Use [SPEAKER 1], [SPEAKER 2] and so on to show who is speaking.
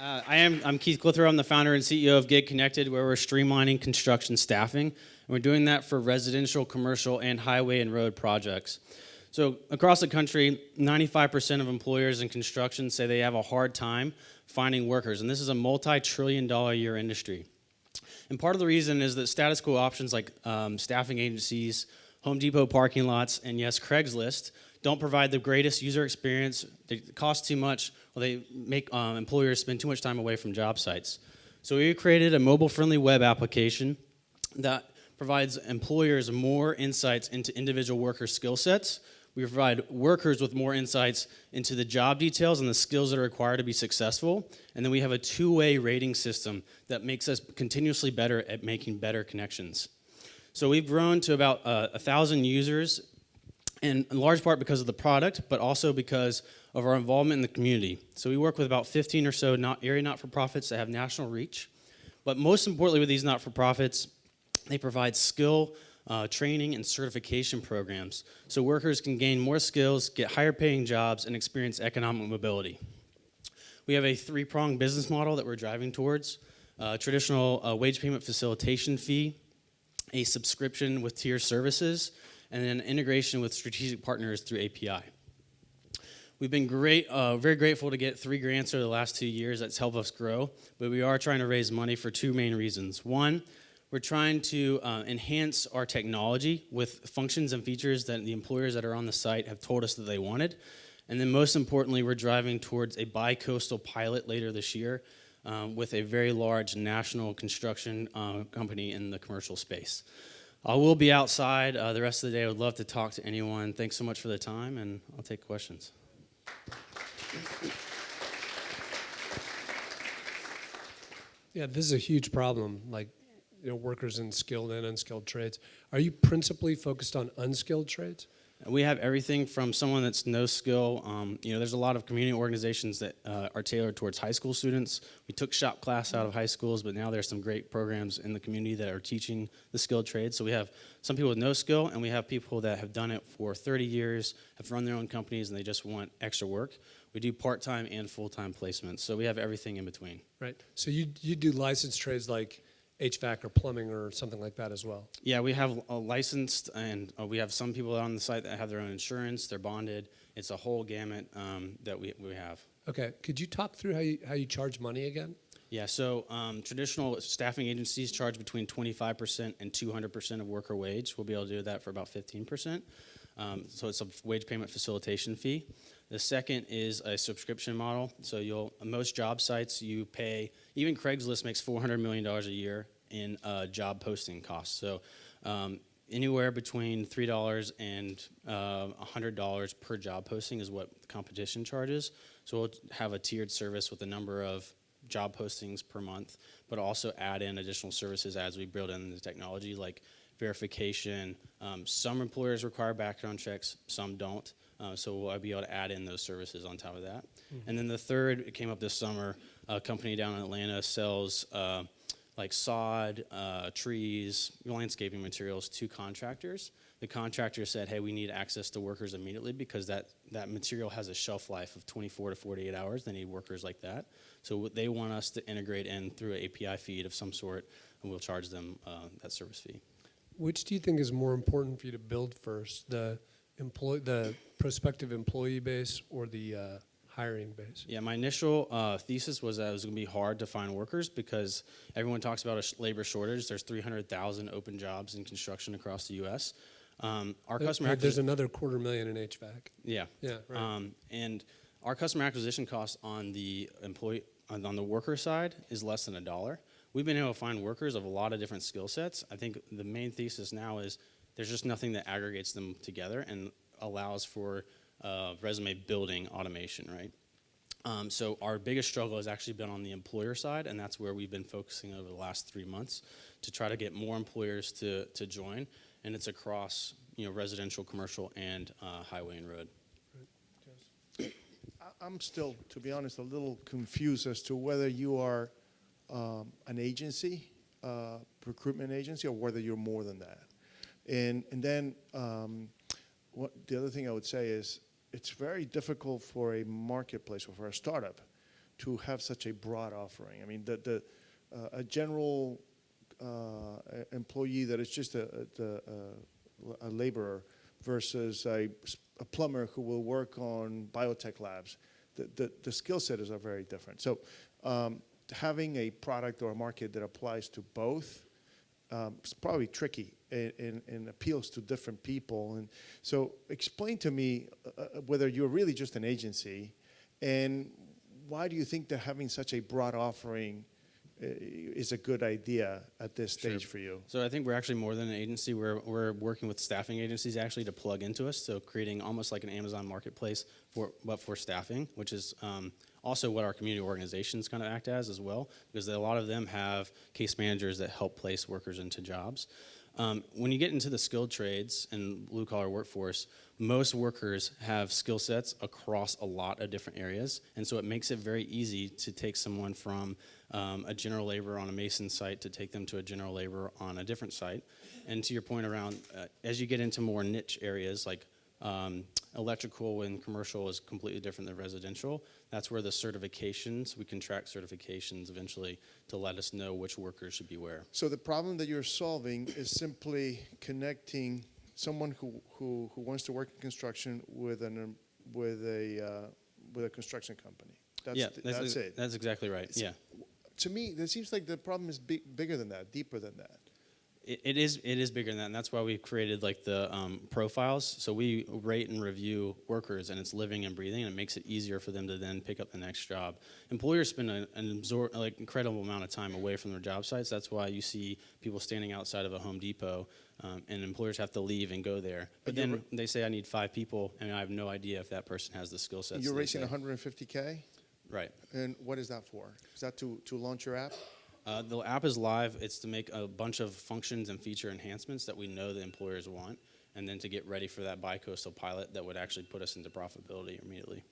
[SPEAKER 1] I'm Keith Clitheroe. I'm the founder and CEO of Gig Connected, where we're streamlining construction staffing. And we're doing that for residential, commercial, and highway and road projects. So across the country, 95% of employers in construction say they have a hard time finding workers. And this is a multi-trillion-dollar a year industry. And part of the reason is that status quo options like staffing agencies, Home Depot parking lots, and yes, Craigslist don't provide the greatest user experience. They cost too much, or they make employers spend too much time away from job sites. So we created a mobile-friendly web application that provides employers more insights into individual worker skill sets. We provide workers with more insights into the job details and the skills that are required to be successful. And then we have a two-way rating system that makes us continuously better at making better connections. So we've grown to about 1,000 users, and in large part because of the product, but also because of our involvement in the community. So we work with about 15 or so area not-for-profits that have national reach. But most importantly with these not-for-profits, they provide skill training and certification programs so workers can gain more skills, get higher paying jobs, and experience economic mobility. We have a three-pronged business model that we're driving towards: traditional wage payment facilitation fee, a subscription with tier services, and then integration with strategic partners through API. We've been very grateful to get 3 grants over the last 2 years. That's helped us grow, but we are trying to raise money for 2 main reasons. One, we're trying to enhance our technology with functions and features that the employers that are on the site have told us that they wanted. And then most importantly, we're driving towards a bi-coastal pilot later this year with a very large national construction company in the commercial space. I will be outside the rest of the day. I would love to talk to anyone. Thanks so much for the time, and I'll take questions.
[SPEAKER 2] Yeah, this is a huge problem, like, workers in skilled and unskilled trades. Are you principally focused on unskilled trades?
[SPEAKER 1] We have everything from someone that's no skill. There's a lot of community organizations that are tailored towards high school students. We took shop class out of high schools, but now there's some great programs in the community that are teaching the skilled trades. So we have some people with no skill, and we have people that have done it for 30 years, have run their own companies, and they just want extra work. We do part-time and full-time placements, so we have everything in between.
[SPEAKER 2] Right. So you do licensed trades like HVAC or plumbing or something like that as well?
[SPEAKER 1] Yeah, we have a licensed, and we have some people on the site that have their own insurance. They're bonded. It's a whole gamut that we have.
[SPEAKER 2] Okay. Could you talk through how you charge money again?
[SPEAKER 1] Yeah, so traditional staffing agencies charge between 25% and 200% of worker wage. We'll be able to do that for about 15%. So it's a wage payment facilitation fee. The second is a subscription model. So most job sites you pay, even Craigslist makes $400 million a year in job posting costs. So anywhere between $3 and $100 per job posting is what the competition charges. So we'll have a tiered service with a number of job postings per month, but also add in additional services as we build in the technology, like verification. Some employers require background checks, some don't. So we'll be able to add in those services on top of that. Mm-hmm. And then the third, it came up this summer, a company down in Atlanta sells like sod, trees, landscaping materials to contractors. The contractor said, hey, we need access to workers immediately because that material has a shelf life of 24 to 48 hours. They need workers like that. So they want us to integrate in through an API feed of some sort, and we'll charge them that service fee.
[SPEAKER 2] Which do you think is more important for you to build first, the prospective employee base or the hiring base?
[SPEAKER 1] Yeah, my initial thesis was that it was going to be hard to find workers because everyone talks about a labor shortage. There's 300,000 open jobs in construction across the U.S.
[SPEAKER 2] There's another 250,000 in HVAC.
[SPEAKER 1] Yeah.
[SPEAKER 2] Yeah. Right.
[SPEAKER 1] And our customer acquisition cost on the on the worker side is less than $1. We've been able to find workers of a lot of different skill sets. I think the main thesis now is there's just nothing that aggregates them together and allows for resume building automation, right? So our biggest struggle has actually been on the employer side, and that's where we've been focusing over the last 3 months to try to get more employers to join, and it's across residential, commercial, and highway and road.
[SPEAKER 3] I'm still, to be honest, a little confused as to whether you are an agency, recruitment agency, or whether you're more than that. And then the other thing I would say is it's very difficult for a marketplace or for a startup have such a broad offering? I mean, a general employee that is just a laborer versus a plumber who will work on biotech labs, the skill set is very different. So having a product or a market that applies to both is probably tricky and appeals to different people. And so explain to me whether you're really just an agency, and why do you think that having such a broad offering is a good idea at this stage for you?
[SPEAKER 1] So I think we're actually more than an agency. We're working with staffing agencies actually to plug into us, so creating almost like an Amazon marketplace but for staffing, which is also what our community organizations kind of act as well, because a lot of them have case managers that help place workers into jobs. When you get into the skilled trades and blue-collar workforce, most workers have skill sets across a lot of different areas, and so it makes it very easy to take someone from a general laborer on a mason site to take them to a general laborer on a different site. And to your point around, as you get into more niche areas like electrical and commercial is completely different than residential. That's where the certifications, we can track certifications eventually to let us know which workers should be where.
[SPEAKER 3] So the problem that you're solving is simply connecting someone who wants to work in construction with a construction company. That's it.
[SPEAKER 1] That's exactly right. Yeah.
[SPEAKER 3] To me, it seems like the problem is bigger than that, deeper than that.
[SPEAKER 1] It is bigger than that, and that's why we've created like the profiles. So we rate and review workers, and it's living and breathing, and it makes it easier for them to then pick up the next job. Employers spend an incredible amount of time away from their job sites. That's why you see people standing outside of a Home Depot, and employers have to leave and go there. But then they say, I need 5 people, and I have no idea if that person has the skill sets.
[SPEAKER 3] You're raising $150K?
[SPEAKER 1] Right.
[SPEAKER 3] And what is that for? Is that to launch your app?
[SPEAKER 1] The app is live. It's to make a bunch of functions and feature enhancements that we know the employers want, and then to get ready for that bi-coastal pilot that would actually put us into profitability immediately.